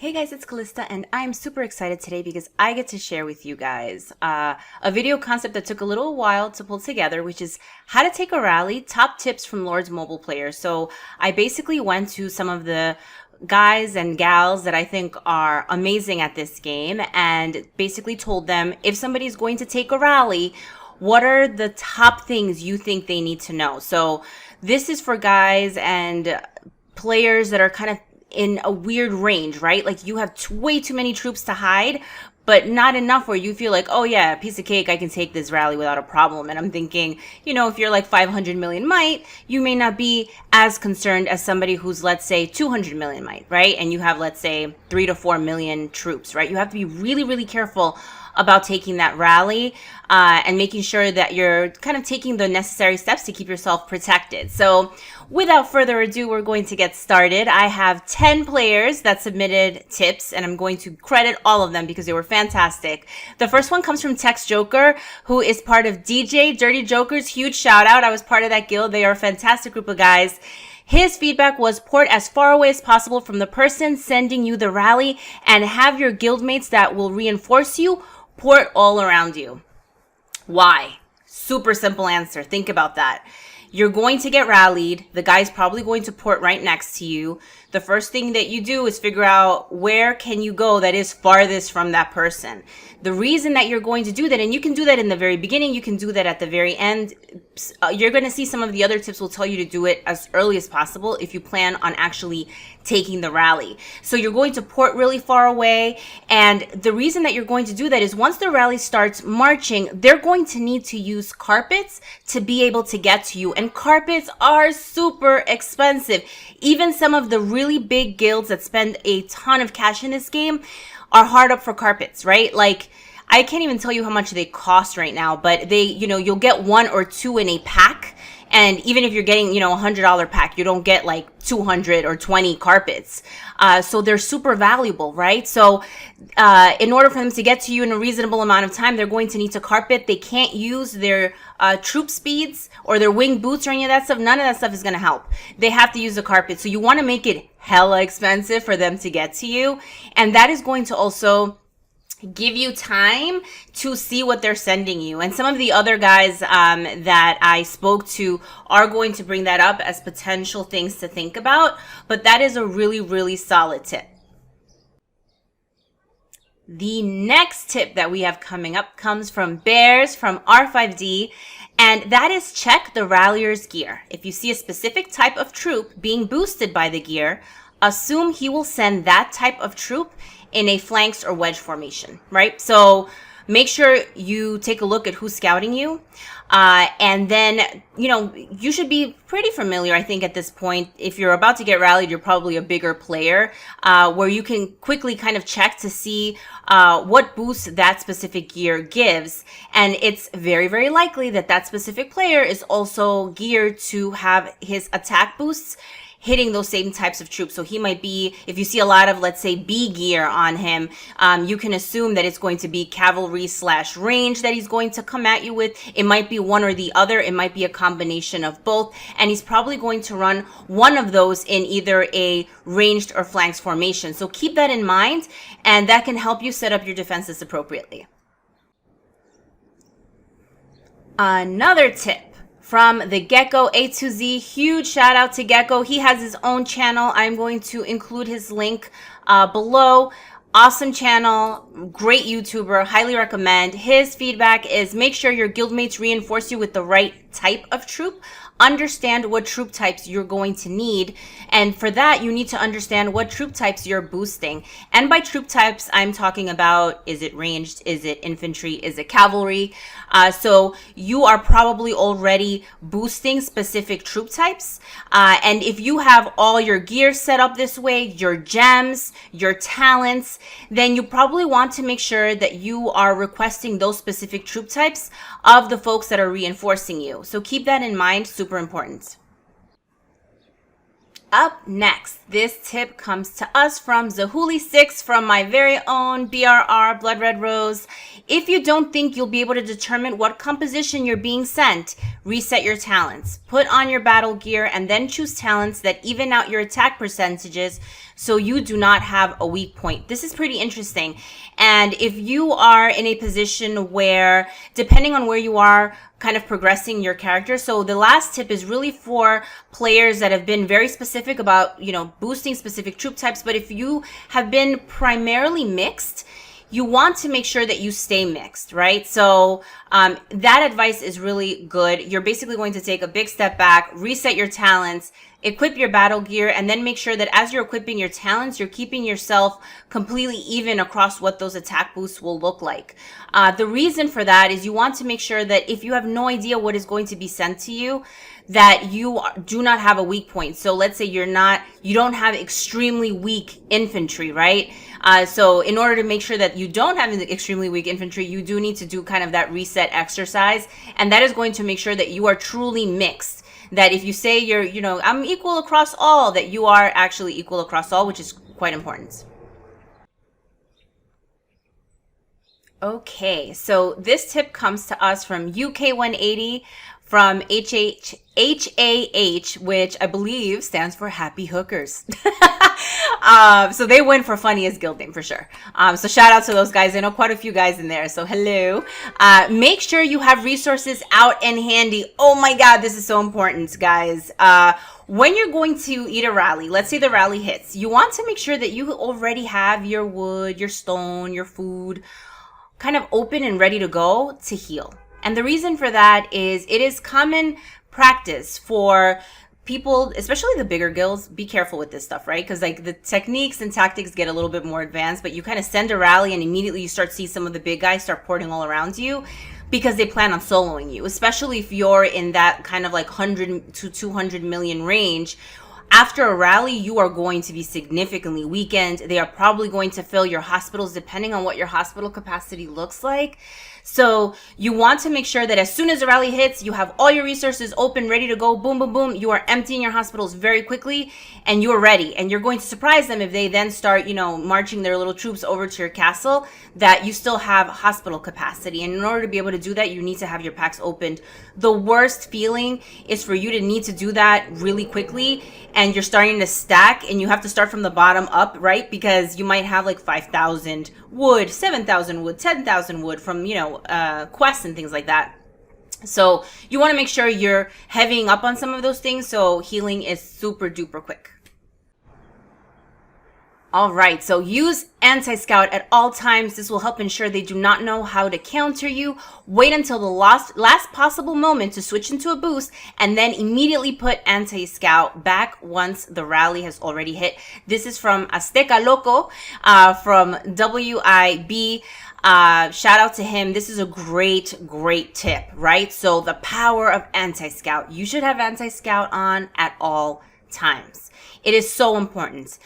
Hey guys, it's Calysta, and I'm super excited today because I get to share with you guys a video concept that took a little while to pull together, which is how to take a rally, top tips from Lord's mobile players. So I basically went to some of the guys and gals that I think are amazing at this game and basically told them, if somebody's going to take a rally, what are the top things you think they need to know? So this is for guys and players that are kind of in a weird range, right? Like you have way too many troops to hide, but not enough where you feel like, oh yeah, piece of cake, I can take this rally without a problem. And I'm thinking, if you're like 500 million might, you may not be as concerned as somebody who's, let's say, 200 million might, right? And you have, let's say, 3 to 4 million troops, right? You have to be really, really careful about taking that rally and making sure that you're kind of taking the necessary steps to keep yourself protected. So without further ado, we're going to get started. I have 10 players that submitted tips, and I'm going to credit all of them because they were fantastic. The first one comes from Tex Joker, who is part of DJ Dirty Jokers. Huge shout out. I was part of that guild. They are a fantastic group of guys. His feedback was port as far away as possible from the person sending you the rally and have your guildmates that will reinforce you port all around you. Why? Super simple answer. Think about that. You're going to get rallied. The guy's probably going to port right next to you. The first thing that you do is figure out where can you go that is farthest from that person. The reason that you're going to do that, and you can do that in the very beginning, you can do that at the very end. You're going to see some of the other tips will tell you to do it as early as possible if you plan on actually taking the rally. So you're going to port really far away. And the reason that you're going to do that is once the rally starts marching, they're going to need to use carpets to be able to get to you. And carpets are super expensive. Even some of the really big guilds that spend a ton of cash in this game are hard up for carpets, right? Like, I can't even tell you how much they cost right now, but you'll get 1 or 2 in a pack. And even if you're getting, $100 pack, you don't get like 200 or 20 carpets. So they're super valuable, right? So in order for them to get to you in a reasonable amount of time, they're going to need to carpet. They can't use their troop speeds or their wing boots or any of that stuff. None of that stuff is going to help. They have to use the carpet. So you want to make it hella expensive for them to get to you. And that is going to also give you time to see what they're sending you. And some of the other guys that I spoke to are going to bring that up as potential things to think about. But that is a really, really solid tip. The next tip that we have coming up comes from Bears from R5D, and that is check the rallier's gear. If you see a specific type of troop being boosted by the gear, assume he will send that type of troop in a flanks or wedge formation, right? So make sure you take a look at who's scouting you. And then, you should be pretty familiar, I think, at this point. If you're about to get rallied, you're probably a bigger player, where you can quickly kind of check to see what boost that specific gear gives. And it's very, very likely that that specific player is also geared to have his attack boosts hitting those same types of troops. So he might be, if you see a lot of, let's say, B gear on him, you can assume that it's going to be cavalry / range that he's going to come at you with. It might be one or the other. It might be a combination of both. And he's probably going to run one of those in either a ranged or flanks formation. So keep that in mind, and that can help you set up your defenses appropriately. Another tip from the Gecko A to Z. Huge shout out to Gecko. He has his own channel. I'm going to include his link below. Awesome channel, great YouTuber, highly recommend. His feedback is make sure your guildmates reinforce you with the right type of troop. Understand what troop types you're going to need. And for that, you need to understand what troop types you're boosting. And by troop types, I'm talking about, is it ranged? Is it infantry? Is it cavalry? So you are probably already boosting specific troop types. And if you have all your gear set up this way, your gems, your talents, then you probably want to make sure that you are requesting those specific troop types of the folks that are reinforcing you. So keep that in mind, super important. Up next, this tip comes to us from Zahuli6 from my very own BRR Blood Red Rose. If you don't think you'll be able to determine what composition you're being sent, reset your talents. Put on your battle gear and then choose talents that even out your attack percentages so you do not have a weak point. This is pretty interesting. And if you are in a position where, depending on where you are, kind of progressing your character. So the last tip is really for players that have been very specific about, boosting specific troop types. But if you have been primarily mixed, you want to make sure that you stay mixed, right? So that advice is really good. You're basically going to take a big step back, reset your talents, equip your battle gear, and then make sure that as you're equipping your talents, you're keeping yourself completely even across what those attack boosts will look like. The reason for that is you want to make sure that if you have no idea what is going to be sent to you, that you do not have a weak point. So let's say you don't have extremely weak infantry, right? So in order to make sure that you don't have extremely weak infantry, you do need to do kind of that reset exercise. And that is going to make sure that you are truly mixed. That if you say I'm equal across all, that you are actually equal across all, which is quite important. Okay, so this tip comes to us from UK180 from HAH, which I believe stands for Happy Hookers. So they win for funniest guild name for sure. So shout out to those guys. I know quite a few guys in there. So hello. Make sure you have resources out and handy. Oh my God, this is so important, guys. When you're going to eat a rally, let's say the rally hits, you want to make sure that you already have your wood, your stone, your food kind of open and ready to go to heal. And the reason for that is it is common practice for people, especially the bigger guilds, be careful with this stuff, right? Because like the techniques and tactics get a little bit more advanced, but you kind of send a rally and immediately you start to see some of the big guys start porting all around you because they plan on soloing you, especially if you're in that kind of like 100 to 200 million range. After a rally, you are going to be significantly weakened. They are probably going to fill your hospitals depending on what your hospital capacity looks like. So you want to make sure that as soon as the rally hits, you have all your resources open, ready to go. Boom, boom, boom. You are emptying your hospitals very quickly and you are ready. And you're going to surprise them if they then start, marching their little troops over to your castle, that you still have hospital capacity. And in order to be able to do that, you need to have your packs opened. The worst feeling is for you to need to do that really quickly and you're starting to stack and you have to start from the bottom up, right? Because you might have like 5,000 wood, 7,000 wood, 10,000 wood from, quests and things like that. So you want to make sure you're heavying up on some of those things so healing is super duper quick. All right, so use anti-scout at all times. This will help ensure they do not know how to counter you. Wait until the last possible moment to switch into a boost and then immediately put anti-scout back once the rally has already hit. This is from Azteca Loco from WIB. Shout out to him. This is a great tip, right? So the power of anti-scout. You should have anti-scout on at all times. It is so important.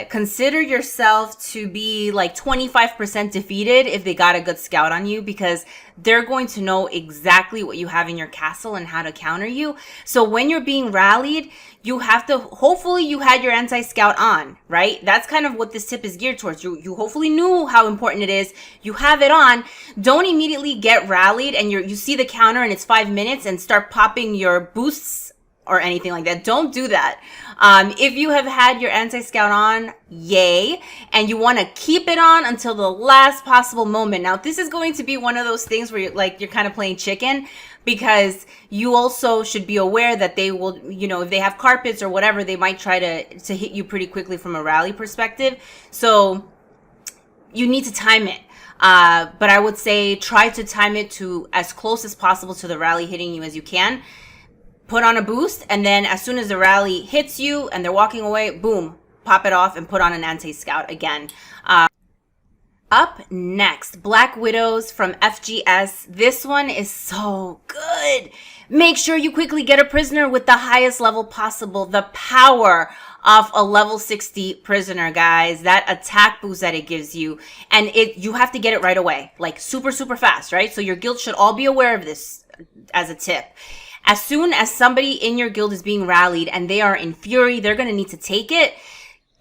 Consider yourself to be like 25% defeated if they got a good scout on you, because they're going to know exactly what you have in your castle and how to counter you. So when you're being rallied, you have to, hopefully you had your anti-scout on, right? That's kind of what this tip is geared towards. You hopefully knew how important it is. You have it on. Don't immediately get rallied and you see the counter and it's 5 minutes and start popping your boosts or anything like that. Don't do that. If you have had your anti-scout on, yay, and you want to keep it on until the last possible moment. Now, this is going to be one of those things where you're kind of playing chicken, because you also should be aware that they will, if they have carpets or whatever, they might try to hit you pretty quickly from a rally perspective. So you need to time it. But I would say try to time it to as close as possible to the rally hitting you as you can. Put on a boost, and then as soon as the rally hits you and they're walking away, boom, pop it off and put on an anti-scout again. Up next, Black Widows from FGS. This one is so good. Make sure you quickly get a prisoner with the highest level possible. The power of a level 60 prisoner, guys. That attack boost that it gives you. And you have to get it right away. Like super fast, right? So your guild should all be aware of this as a tip. As soon as somebody in your guild is being rallied and they are in fury, they're going to need to take it.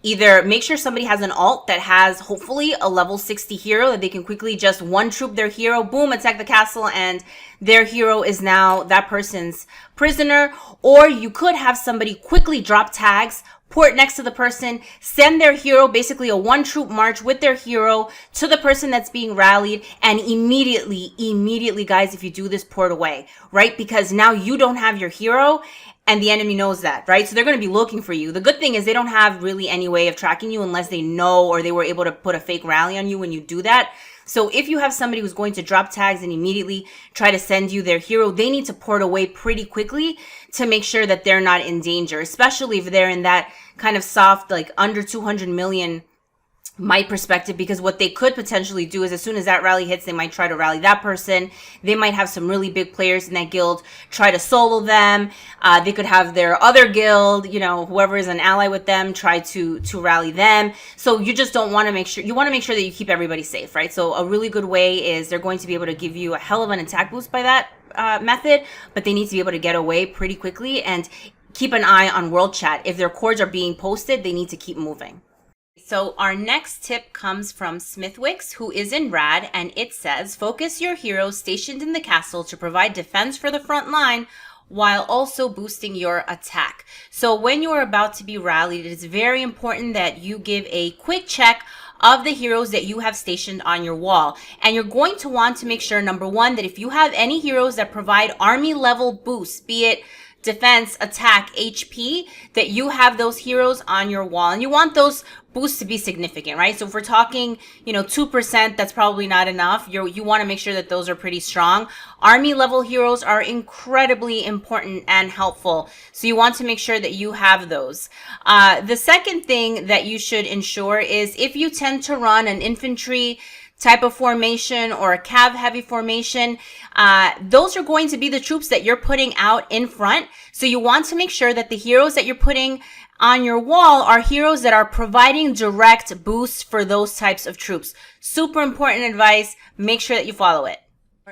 Either make sure somebody has an ult that has hopefully a level 60 hero that they can quickly just one troop their hero, boom, attack the castle, and their hero is now that person's prisoner. Or you could have somebody quickly drop tags, port next to the person, send their hero, basically a one troop march with their hero to the person that's being rallied, and immediately guys, if you do this, port away, right? Because now you don't have your hero and the enemy knows that, right? So they're going to be looking for you. The good thing is they don't have really any way of tracking you unless they know or they were able to put a fake rally on you when you do that. So if you have somebody who's going to drop tags and immediately try to send you their hero, they need to port away pretty quickly to make sure that they're not in danger, especially if they're in that kind of soft, like under 200 million might perspective, because what they could potentially do is as soon as that rally hits, they might try to rally that person. They might have some really big players in that guild try to solo them. They could have their other guild, you know, whoever is an ally with them, try to rally them. So you just don't want to make sure, you want to make sure that you keep everybody safe, right? So a really good way is they're going to be able to give you a hell of an attack boost by that method, but they need to be able to get away pretty quickly and keep an eye on world chat. If their cords are being posted, they need to keep moving. So our next tip comes from Smithwicks, who is in Rad, and it says, focus your heroes stationed in the castle to provide defense for the front line while also boosting your attack. So when you are about to be rallied, it is very important that you give a quick check of the heroes that you have stationed on your wall. And you're going to want to make sure, number one, that if you have any heroes that provide army level boosts, be it defense, attack, HP, that you have those heroes on your wall. And you want those boosts to be significant, right? So if we're talking, 2%, that's probably not enough. You want to make sure that those are pretty strong. Army level heroes are incredibly important and helpful. So you want to make sure that you have those. The second thing that you should ensure is if you tend to run an infantry type of formation or a cav heavy formation, those are going to be the troops that you're putting out in front. So you want to make sure that the heroes that you're putting on your wall are heroes that are providing direct boosts for those types of troops. Super important advice. Make sure that you follow it.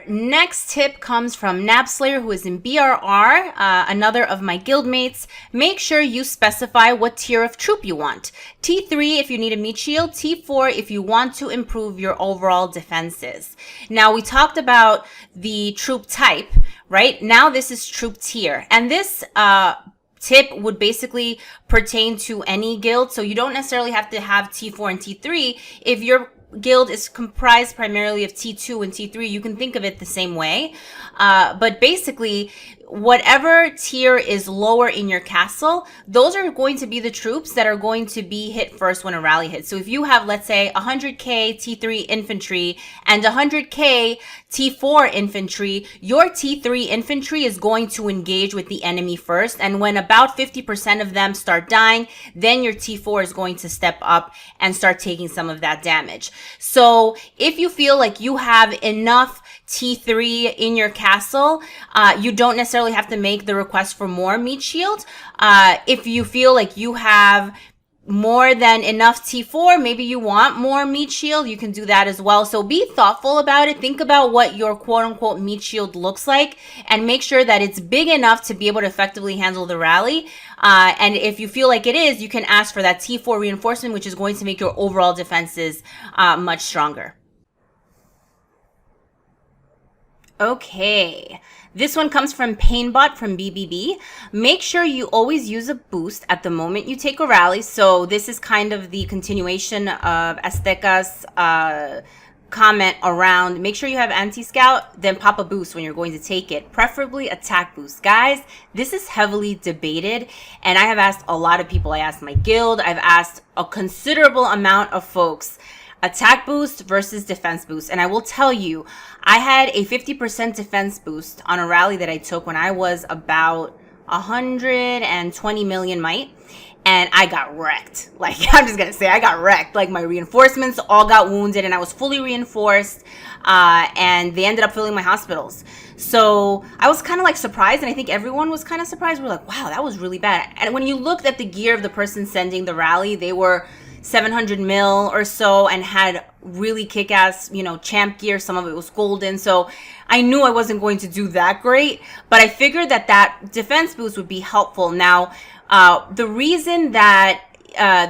Next tip comes from Nabslayer, who is in BRR, another of my guildmates. Make sure you specify what tier of troop you want. T3 if you need a meat shield, T4 if you want to improve your overall defenses. Now we talked about the troop type, right? Now this is troop tier. And this tip would basically pertain to any guild. So you don't necessarily have to have T4 and T3. If your guild is comprised primarily of T2 and T3, you can think of it the same way. But basically, whatever tier is lower in your castle, those are going to be the troops that are going to be hit first when a rally hits. So if you have, let's say, 100k T3 infantry and 100k T4 infantry, your T3 infantry is going to engage with the enemy first. And when about 50% of them start dying, then your T4 is going to step up and start taking some of that damage. So if you feel like you have enough T3 in your castle, you don't necessarily have to make the request for more meat shield. If you feel like you have more than enough T4, maybe you want more meat shield, you can do that as well. So be thoughtful about it. Think about what your quote unquote meat shield looks like and make sure that it's big enough to be able to effectively handle the rally. And if you feel like it is, you can ask for that T4 reinforcement, which is going to make your overall defenses much stronger. Okay, this one comes from Painbot from BBB. Make sure you always use a boost at the moment you take a rally. So this is kind of the continuation of Azteca's comment around make sure you have anti-scout, then pop a boost when you're going to take it, preferably attack boost. Guys, this is heavily debated and I have asked a lot of people. I asked my guild, I've asked a considerable amount of folks, attack boost versus defense boost. And I will tell you, I had a 50% defense boost on a rally that I took when I was about 120 million might. And I got wrecked. Like, I'm just going to say I got wrecked. Like, my reinforcements all got wounded and I was fully reinforced. And they ended up filling my hospitals. So I was kind of like surprised. And I think everyone was kind of surprised. We're like, wow, that was really bad. And when you looked at the gear of the person sending the rally, they were 700 mil or so and had really kick-ass, champ gear. Some of it was golden. So I knew I wasn't going to do that great, but I figured that that defense boost would be helpful. Now, the reason that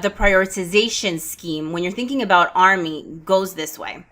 the prioritization scheme, when you're thinking about army, goes this way.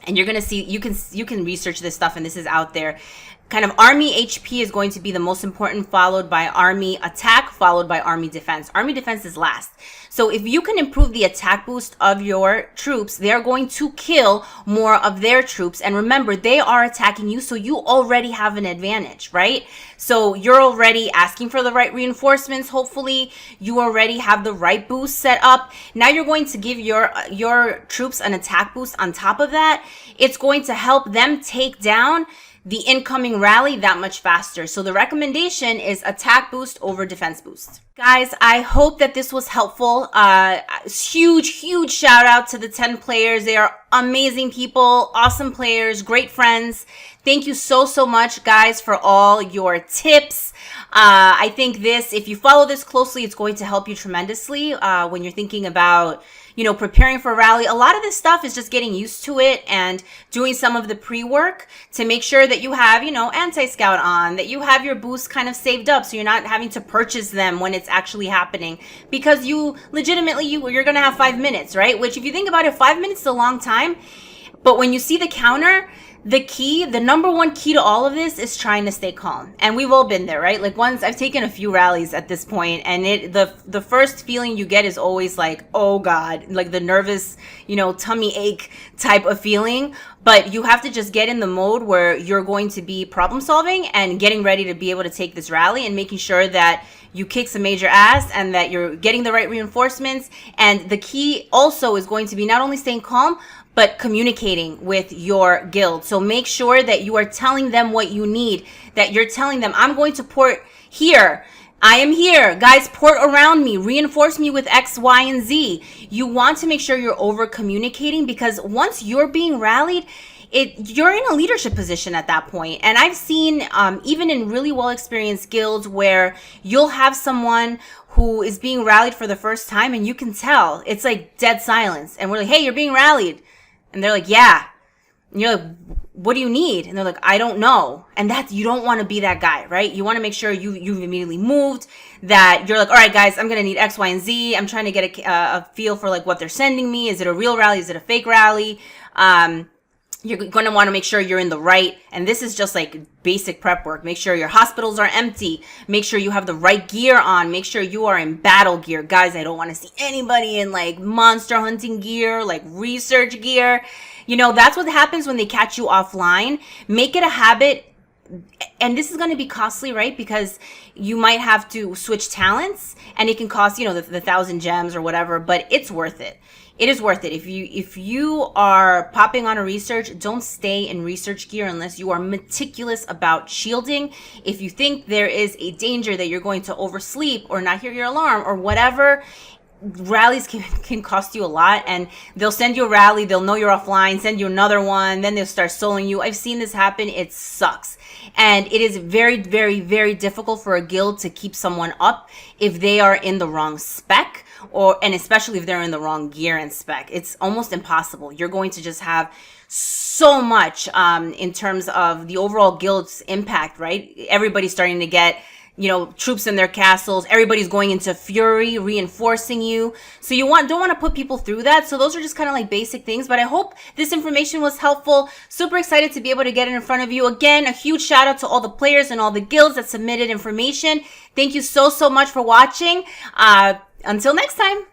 And you're going to see, you can research this stuff, and this is out there. Kind of army HP is going to be the most important, followed by army attack, followed by army defense. Army defense is last. So if you can improve the attack boost of your troops, they're going to kill more of their troops. And remember, they are attacking you, so you already have an advantage, right? So you're already asking for the right reinforcements. Hopefully you already have the right boost set up. Now you're going to give your troops an attack boost on top of that. It's going to help them take down the incoming rally that much faster. So the recommendation is attack boost over defense boost. Guys, I hope that this was helpful. Huge shout out to the 10 players. They are amazing people, awesome players, great friends. Thank you so much, guys, for all your tips. I think this, if you follow this closely, it's going to help you tremendously when you're thinking about, you know, preparing for rally. A lot of this stuff is just getting used to it and doing some of the pre-work to make sure that you have, you know, anti-scout on, that you have your boosts kind of saved up so you're not having to purchase them when it's actually happening, because you legitimately, you're going to have 5 minutes, right? Which if you think about it, 5 minutes is a long time. But when you see the counter, the number one key to all of this is trying to stay calm. And we've all been there, right? Like once I've taken a few rallies at this point, and the first feeling you get is always like, oh God, like the nervous, you know, tummy ache type of feeling. But you have to just get in the mode where you're going to be problem solving and getting ready to be able to take this rally and making sure that you kick some major ass and that you're getting the right reinforcements. And the key also is going to be not only staying calm, but communicating with your guild. So make sure that you are telling them what you need, that you're telling them, I'm going to port here. I am here. Guys, port around me. Reinforce me with X, Y, and Z. You want to make sure you're over communicating, because once you're being rallied, you're in a leadership position at that point. And I've seen, even in really well-experienced guilds, where you'll have someone who is being rallied for the first time and you can tell. It's like dead silence. And we're like, hey, you're being rallied. And they're like, yeah. And you're like, what do you need? And they're like, I don't know. And that's, you don't want to be that guy, right? You want to make sure you've immediately moved, that you're like, all right, guys, I'm going to need X, Y, and Z. I'm trying to get a feel for like what they're sending me. Is it a real rally? Is it a fake rally? You're going to want to make sure you're in the right. And this is just like basic prep work. Make sure your hospitals are empty. Make sure you have the right gear on. Make sure you are in battle gear. Guys, I don't want to see anybody in like monster hunting gear, like research gear. You know, that's what happens when they catch you offline. Make it a habit. And this is going to be costly, right? Because you might have to switch talents and it can cost, you know, the 1,000 gems or whatever, but it's worth it. It is worth it. If you are popping on a research, don't stay in research gear unless you are meticulous about shielding. If you think there is a danger that you're going to oversleep or not hear your alarm or whatever, rallies can cost you a lot, and they'll send you a rally, they'll know you're offline, send you another one, then they'll start soloing you. I've seen this happen. It sucks. And it is very, very, very difficult for a guild to keep someone up if they are in the wrong spec, and especially if they're in the wrong gear and spec. It's almost impossible. You're going to just have so much in terms of the overall guild's impact, right? Everybody's starting to get, you know, troops in their castles. Everybody's going into fury, reinforcing you. So you don't want to put people through that. So those are just kind of like basic things. But I hope this information was helpful. Super excited to be able to get it in front of you. Again, a huge shout out to all the players and all the guilds that submitted information. Thank you so much for watching. Until next time.